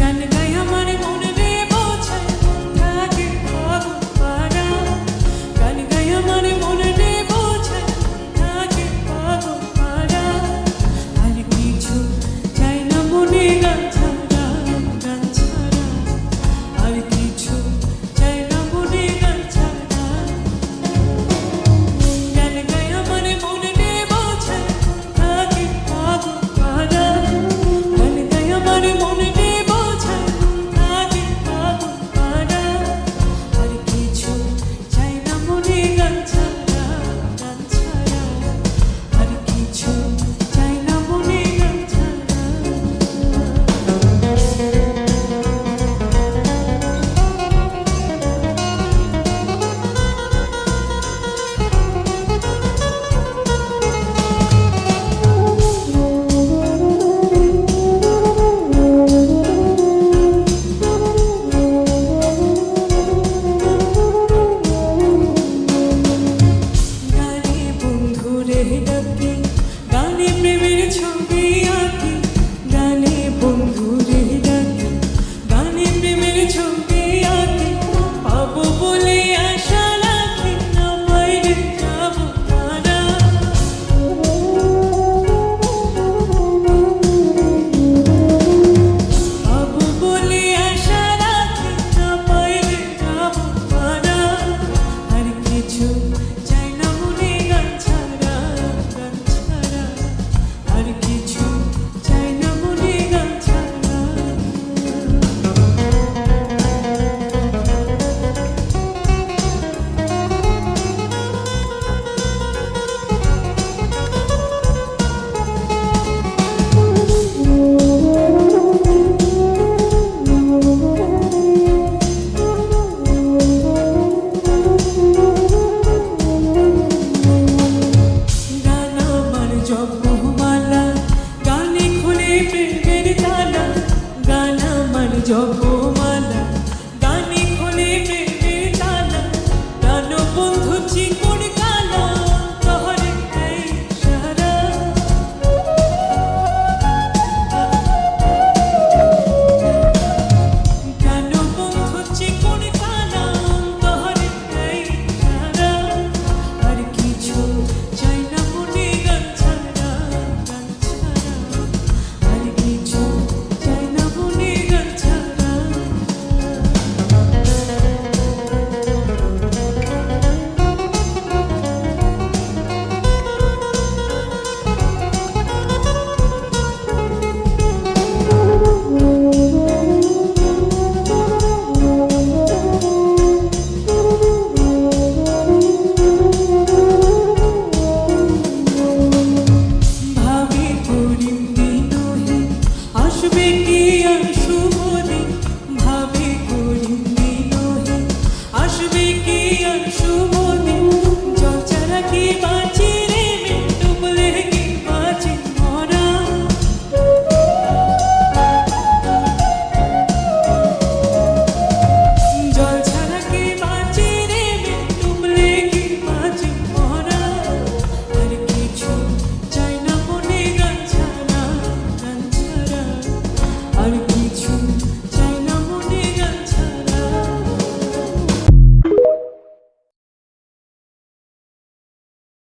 গান গাই আমার মনে রে বোঝায় থাকে পাগল পারা, গান গাই আমার মনে রে বোঝায় থাকে পাগল পারা, আর কিছু চাই না মনে গান ছাড়া, গান ছাড়া আর কিছু চাই না মনে গান ছাড়া। গান গাই আমার মনে রে বোঝায় থাকে পাগল পারা, গান গাই আমার মনে রে বোঝায় থাকে পাগল পারা, আর কিছু চাই না মনে গান ছাড়া, গান ছাড়া আর কিছু চাই না মনে গান ছাড়া। গানে বন্ধুরে ডাকি, গানে প্রেমের ছবি আঁকি, গানে বন্ধুরে ডাকি, গানে প্রেমের ছবি আঁকি, পাবো বলে আশা রাখি না বাইরে যাবো তারা। পাবো বলে আশা রাখি না বাইরে যাবো তারা, আর কিছু চাই না মনে গান ছাড়া, গান ছাড়া আর কিছু চাই না মনে গান ছাড়া। গান আমার জপমালা, গানে খুলে প্রেমের তালা, গান আমার জপ